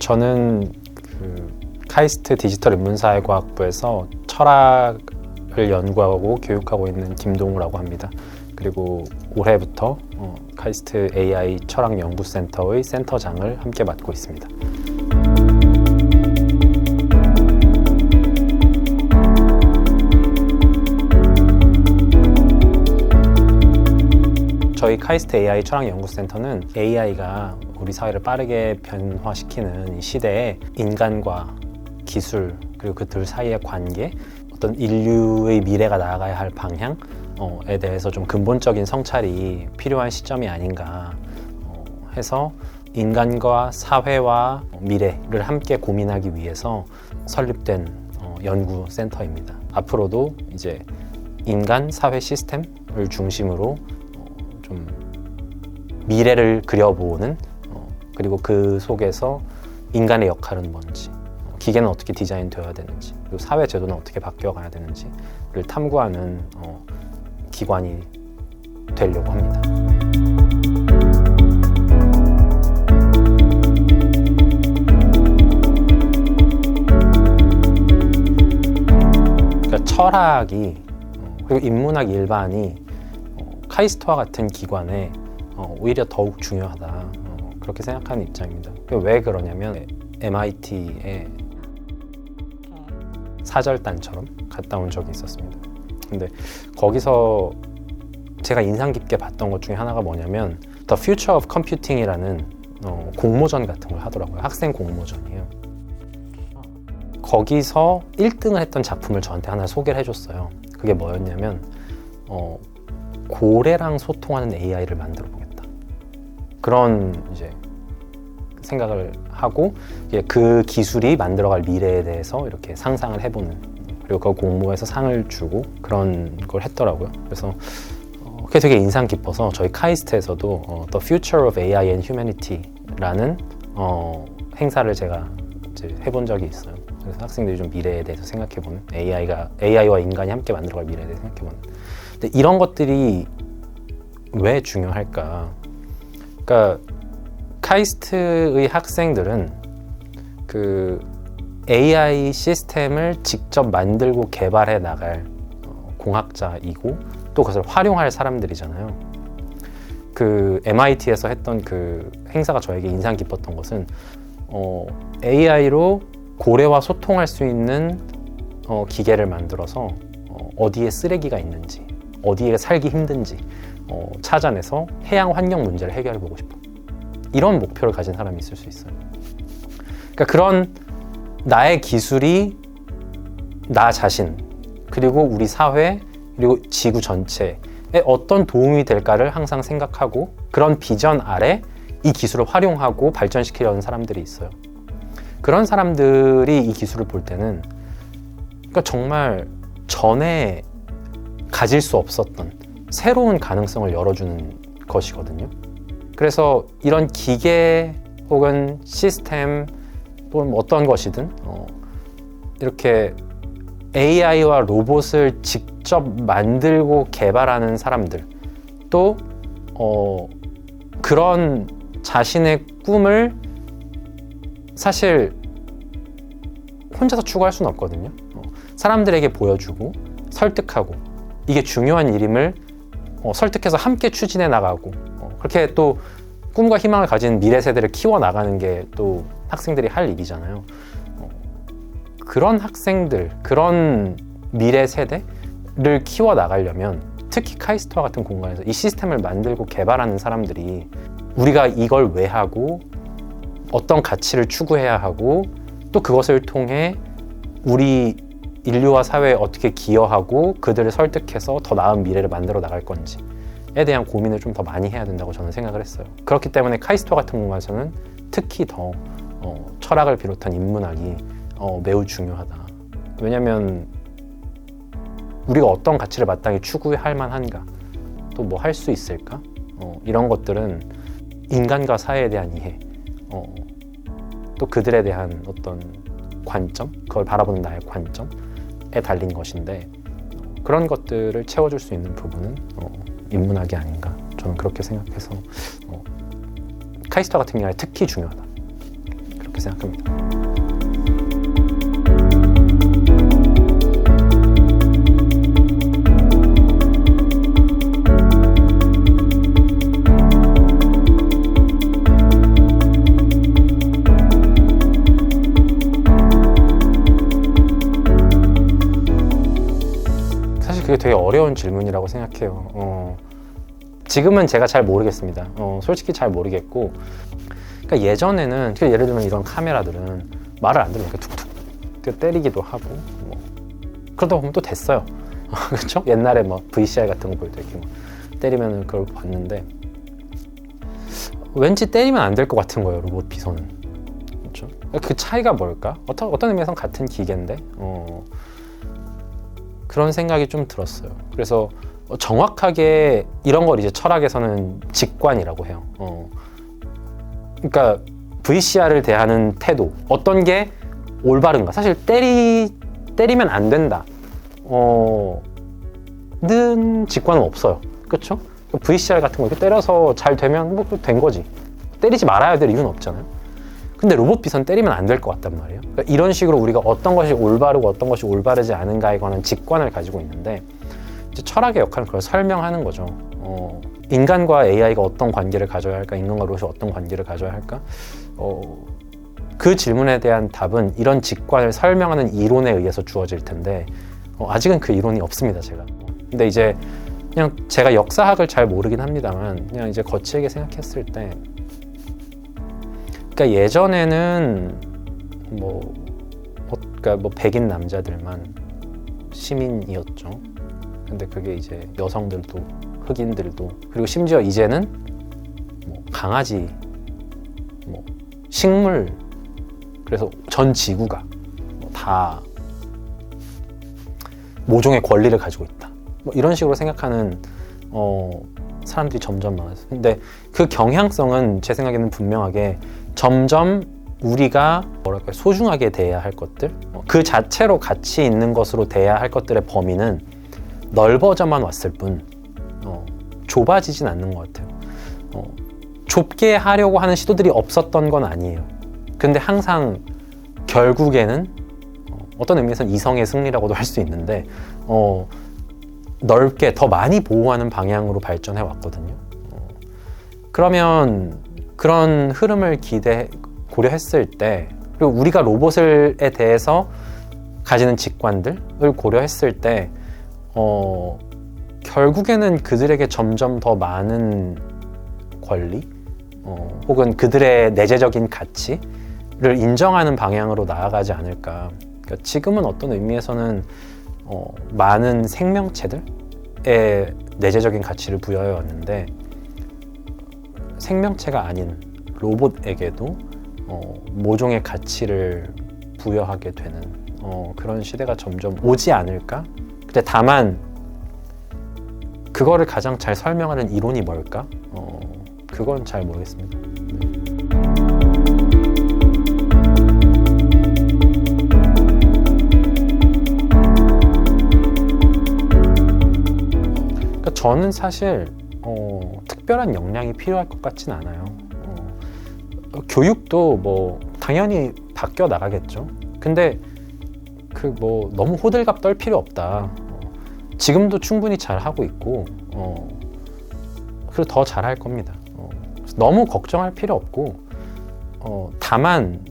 저는 카이스트 디지털 인문사회과학부에서 철학을 연구하고 교육하고 있는 김동우라고 합니다. 그리고 올해부터 카이스트 AI 철학연구센터의 센터장을 함께 맡고 있습니다. 저희 카이스트 AI 철학연구센터는 AI가 우리 사회를 빠르게 변화시키는 이 시대에 인간과 기술 그리고 그 둘 사이의 관계, 어떤 인류의 미래가 나아가야 할 방향에 대해서 좀 근본적인 성찰이 필요한 시점이 아닌가 해서 인간과 사회와 미래를 함께 고민하기 위해서 설립된 연구센터입니다. 앞으로도 이제 인간 사회 시스템을 중심으로 좀 미래를 그려보는 그리고 그 속에서 인간의 역할은 뭔지, 기계는 어떻게 디자인되어야 되는지, 그리고 사회 제도는 어떻게 바뀌어가야 되는지를 탐구하는 기관이 되려고 합니다. 그러니까 철학이 그리고 인문학 일반이 카이스트와 같은 기관에 오히려 더욱 중요하다, 그렇게 생각하는 입장입니다. 왜 그러냐면 MIT에 사절단처럼 갔다 온 적이 있었습니다. 근데 거기서 제가 인상 깊게 봤던 것 중에 하나가 뭐냐면 The Future of Computing이라는 공모전 같은 걸 하더라고요. 학생 공모전이에요. 거기서 1등을 했던 작품을 저한테 하나 소개를 해줬어요. 그게 뭐였냐면 고래랑 소통하는 AI를 만들어 보겠다, 그런 이제 생각을 하고 그 기술이 만들어갈 미래에 대해서 이렇게 상상을 해보는, 그리고 그 공모에서 상을 주고 그런 걸 했더라고요. 그래서 그게 되게 인상 깊어서 저희 카이스트에서도 The Future of AI and Humanity라는 행사를 제가 이제 해본 적이 있어요. 그래서 학생들이 좀 미래에 대해서 생각해보는, AI와 인간이 함께 만들어갈 미래에 대해서 생각해보는. 근데 이런 것들이 왜 중요할까? 그러니까 카이스트의 학생들은 그 AI 시스템을 직접 만들고 개발해 나갈 공학자이고 또 그것을 활용할 사람들이잖아요. 그 MIT에서 했던 그 행사가 저에게 인상 깊었던 것은 AI로 고래와 소통할 수 있는 기계를 만들어서 어디에 쓰레기가 있는지, 어디에 살기 힘든지 찾아내서 해양 환경 문제를 해결해 보고 싶어, 이런 목표를 가진 사람이 있을 수 있어요. 그러니까 그런 나의 기술이 나 자신 그리고 우리 사회 그리고 지구 전체에 어떤 도움이 될까를 항상 생각하고 그런 비전 아래 이 기술을 활용하고 발전시키려는 사람들이 있어요. 그런 사람들이 이 기술을 볼 때는 그러니까 정말 전에 가질 수 없었던 새로운 가능성을 열어주는 것이거든요. 그래서 이런 기계 혹은 시스템 또는 어떤 것이든 이렇게 AI와 로봇을 직접 만들고 개발하는 사람들, 또 그런 자신의 꿈을 사실 혼자서 추구할 수는 없거든요. 사람들에게 보여주고 설득하고 이게 중요한 일임을 설득해서 함께 추진해 나가고 그렇게 또 꿈과 희망을 가진 미래 세대를 키워나가는 게 또 학생들이 할 일이잖아요. 그런 학생들, 그런 미래 세대를 키워나가려면 특히 카이스트와 같은 공간에서 이 시스템을 만들고 개발하는 사람들이 우리가 이걸 왜 하고 어떤 가치를 추구해야 하고 또 그것을 통해 우리 인류와 사회에 어떻게 기여하고 그들을 설득해서 더 나은 미래를 만들어 나갈 건지에 대한 고민을 좀 더 많이 해야 된다고 저는 생각을 했어요. 그렇기 때문에 카이스트와 같은 공간에서는 특히 더 철학을 비롯한 인문학이 매우 중요하다. 왜냐하면 우리가 어떤 가치를 마땅히 추구할 만한가, 또 뭐 할 수 있을까, 이런 것들은 인간과 사회에 대한 이해, 또 그들에 대한 어떤 관점, 그걸 바라보는 나의 관점에 달린 것인데 그런 것들을 채워줄 수 있는 부분은 인문학이 아닌가, 저는 그렇게 생각해서 카이스트 같은 경우에 특히 중요하다, 그렇게 그렇게 생각합니다. 사실 그게 되게 어려운 질문이라고 생각해요. 지금은 제가 잘 모르겠습니다. 솔직히 잘 모르겠고, 그러니까 예전에는 예를 들면 이런 카메라들은 말을 안 들으면 툭툭 때리기도 하고 뭐 그러다 보면 또 됐어요. 그렇죠? 옛날에 뭐 VCR 같은 거 볼 때 이렇게 때리면 그걸 봤는데 왠지 때리면 안 될 것 같은 거예요, 로봇 비서는. 그렇죠? 그 차이가 뭘까? 어떤 의미에선 같은 기계인데 그런 생각이 좀 들었어요. 그래서 정확하게 이런 걸 이제 철학에서는 직관이라고 해요. 그러니까 VCR을 대하는 태도, 어떤 게 올바른가? 사실 때리면 안 된다. 는 직관은 없어요. 그렇죠? VCR 같은 거 이렇게 때려서 잘 되면 뭐 된 거지. 때리지 말아야 될 이유는 없잖아요. 근데 로봇 비서는 때리면 안 될 것 같단 말이에요. 그러니까 이런 식으로 우리가 어떤 것이 올바르고 어떤 것이 올바르지 않은가에 관한 직관을 가지고 있는데 이제 철학의 역할은 그걸 설명하는 거죠. 인간과 AI가 어떤 관계를 가져야 할까? 인간과 로봇이 어떤 관계를 가져야 할까? 그 질문에 대한 답은 이런 직관을 설명하는 이론에 의해서 주어질 텐데 아직은 그 이론이 없습니다, 제가. 근데 이제 그냥 제가 역사학을 잘 모르긴 합니다만 그냥 이제 거치게 생각했을 때 그러니까 예전에는 그러니까 백인 남자들만 시민이었죠. 근데 그게 이제 여성들도 흑인들도 그리고 심지어 이제는 강아지, 식물, 그래서 전 지구가 다 모종의 권리를 가지고 있다. 이런 식으로 생각하는 사람들이 점점 많아졌어요. 근데 그 경향성은 제 생각에는 분명하게 점점 우리가 소중하게 대해야 할 것들, 그 자체로 가치 있는 것으로 대해야 할 것들의 범위는 넓어져만 왔을 뿐 좁아지진 않는 것 같아요. 좁게 하려고 하는 시도들이 없었던 건 아니에요. 근데 항상 결국에는 어떤 의미에서는 이성의 승리라고도 할 수 있는데 넓게 더 많이 보호하는 방향으로 발전해 왔거든요. 그러면 그런 흐름을 고려했을 때 그리고 우리가 로봇에 대해서 가지는 직관들을 고려했을 때 결국에는 그들에게 점점 더 많은 권리 혹은 그들의 내재적인 가치를 인정하는 방향으로 나아가지 않을까. 그러니까 지금은 어떤 의미에서는 많은 생명체들의 내재적인 가치를 부여해 왔는데 생명체가 아닌 로봇에게도 모종의 가치를 부여하게 되는 그런 시대가 점점 오지 않을까? 근데 다만 그거를 가장 잘 설명하는 이론이 뭘까? 그건 잘 모르겠습니다. 그러니까 저는 사실 특별한 역량이 필요할 것 같진 않아요. 교육도 당연히 바뀌어 나가겠죠. 근데 너무 호들갑 떨 필요 없다. 지금도 충분히 잘 하고 있고 그리고 더 잘할 겁니다. 너무 걱정할 필요 없고 다만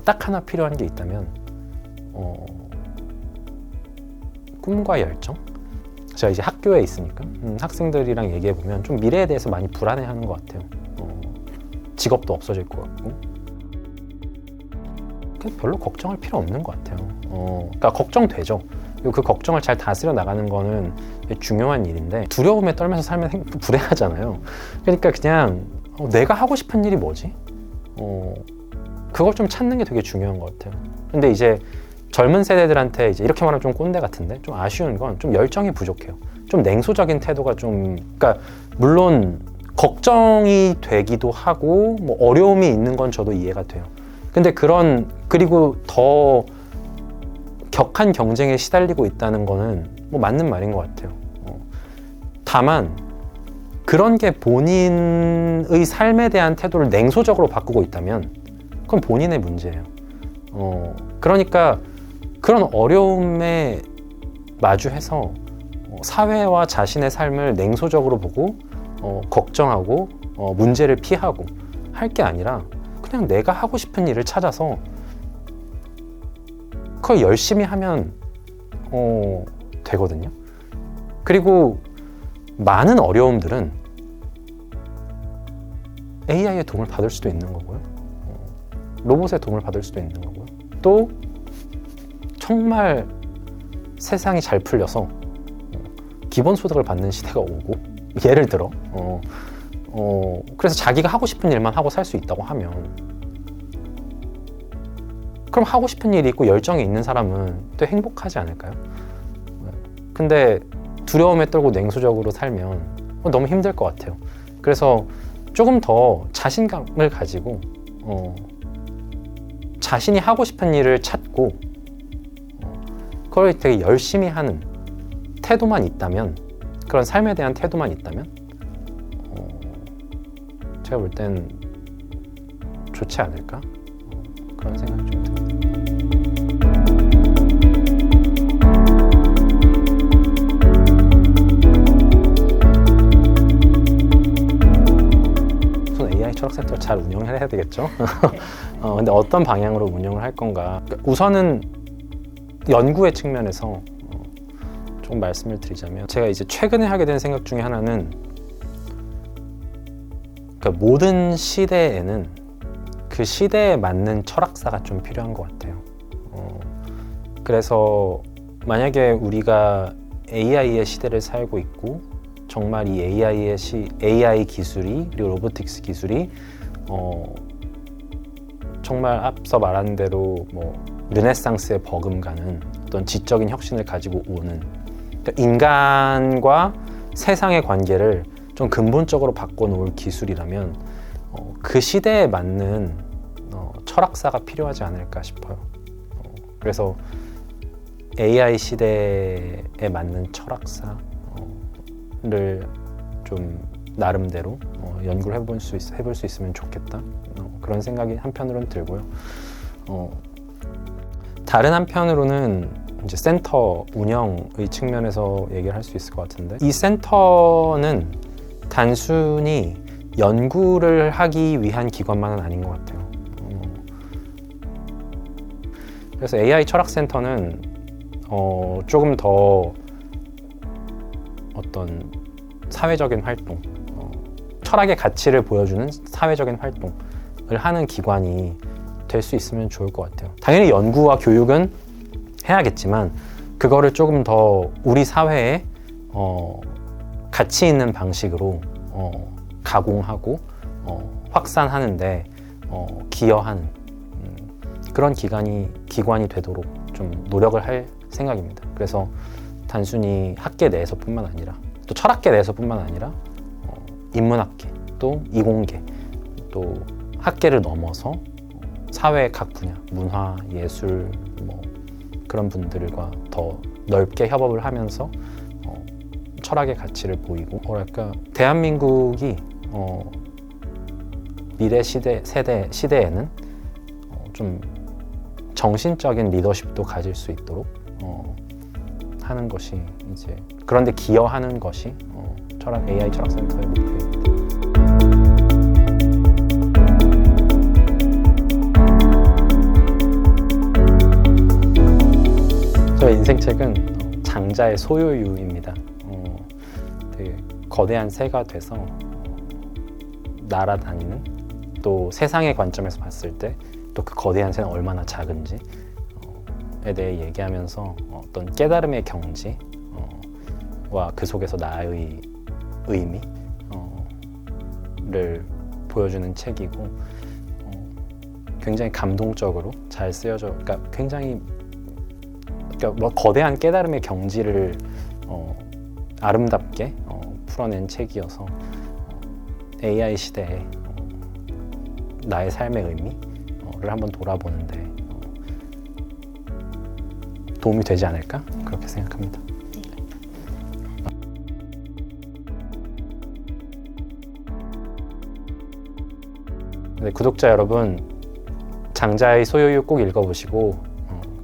딱 하나 필요한 게 있다면 꿈과 열정? 제가 이제 학교에 있으니까 학생들이랑 얘기해 보면 좀 미래에 대해서 많이 불안해하는 것 같아요. 직업도 없어질 것 같고 별로 걱정할 필요 없는 것 같아요. 그러니까 걱정되죠. 그리고 그 걱정을 잘 다스려 나가는 거는 중요한 일인데 두려움에 떨면서 살면 불행하잖아요. 그러니까 그냥 내가 하고 싶은 일이 뭐지? 그걸 좀 찾는 게 되게 중요한 것 같아요. 근데 이제 젊은 세대들한테 이제 이렇게 말하면 좀 꼰대 같은데 좀 아쉬운 건 좀 열정이 부족해요. 좀 냉소적인 태도가 그러니까 물론 걱정이 되기도 하고 어려움이 있는 건 저도 이해가 돼요. 근데 그리고 더 격한 경쟁에 시달리고 있다는 거는 맞는 말인 것 같아요. 다만 그런 게 본인의 삶에 대한 태도를 냉소적으로 바꾸고 있다면 그건 본인의 문제예요. 그러니까 그런 어려움에 마주해서 사회와 자신의 삶을 냉소적으로 보고 걱정하고 문제를 피하고 할 게 아니라 그냥 내가 하고 싶은 일을 찾아서 그걸 열심히 하면 되거든요. 그리고 많은 어려움들은 AI의 도움을 받을 수도 있는 거고요. 로봇의 도움을 받을 수도 있는 거고요. 또 정말 세상이 잘 풀려서 기본소득을 받는 시대가 오고, 예를 들어 그래서 자기가 하고 싶은 일만 하고 살 수 있다고 하면, 그럼 하고 싶은 일이 있고 열정이 있는 사람은 또 행복하지 않을까요? 근데 두려움에 떨고 냉소적으로 살면 너무 힘들 것 같아요. 그래서 조금 더 자신감을 가지고 자신이 하고 싶은 일을 찾고 그걸 되게 열심히 하는 태도만 있다면, 그런 삶에 대한 태도만 있다면 제가 볼 땐 좋지 않을까? 그런 생각이 좀 듭니다. 우선 AI 철학센터를 잘 운영해야 되겠죠? 근데 어떤 방향으로 운영을 할 건가? 우선은 연구의 측면에서 조금 말씀을 드리자면, 제가 이제 최근에 하게 된 생각 중에 하나는, 그러니까 모든 시대에는 그 시대에 맞는 철학사가 좀 필요한 것 같아요. 그래서 만약에 우리가 AI의 시대를 살고 있고 정말 이 AI 기술이, 그리고 로보틱스 기술이 정말 앞서 말한 대로 르네상스에 버금가는 어떤 지적인 혁신을 가지고 오는, 그러니까 인간과 세상의 관계를 좀 근본적으로 바꿔놓을 기술이라면 그 시대에 맞는 철학사가 필요하지 않을까 싶어요. 그래서 AI 시대에 맞는 철학사를 좀 나름대로 연구를 해볼 수 있으면 좋겠다, 그런 생각이 한편으로는 들고요. 다른 한편으로는 이제 센터 운영의 측면에서 얘기를 할 수 있을 것 같은데, 이 센터는 단순히 연구를 하기 위한 기관만은 아닌 것 같아요. 그래서 AI 철학센터는 조금 더 어떤 사회적인 활동, 철학의 가치를 보여주는 사회적인 활동을 하는 기관이 될 수 있으면 좋을 것 같아요. 당연히 연구와 교육은 해야겠지만 그거를 조금 더 우리 사회에 가치 있는 방식으로 가공하고 확산하는데 기여하는 그런 기관이 되도록 좀 노력을 할 생각입니다. 그래서 단순히 학계 내에서뿐만 아니라, 또 철학계 내에서뿐만 아니라 인문학계, 또 이공계, 또 학계를 넘어서 사회 각 분야, 문화, 예술 그런 분들과 더 넓게 협업을 하면서 철학의 가치를 보이고, 뭐랄까, 대한민국이 미래 시대에는 좀 정신적인 리더십도 가질 수 있도록 하는 것이, 이제 그런데 기여하는 것이 AI 철학센터의 목표입니다. 저의 인생책은 장자의 소요유입니다. 되게 거대한 새가 돼서 날아다니는, 또 세상의 관점에서 봤을 때 또 그 거대한 새는 얼마나 작은지에 대해 얘기하면서 어떤 깨달음의 경지와 그 속에서 나의 의미를 보여주는 책이고, 굉장히 감동적으로 잘 쓰여져, 그러니까 굉장히 거대한 깨달음의 경지를 아름답게 풀어낸 책이어서 AI 시대에 나의 삶의 의미를 한번 돌아보는데 도움이 되지 않을까? 그렇게 생각합니다. 네, 구독자 여러분, 장자의 소요유 꼭 읽어보시고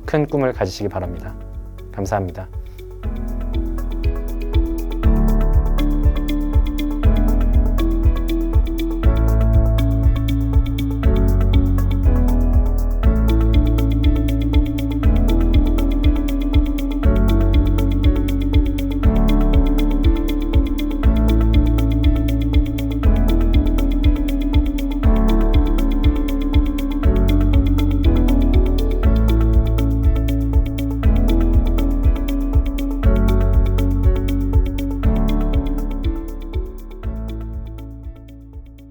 큰 꿈을 가지시기 바랍니다. 감사합니다.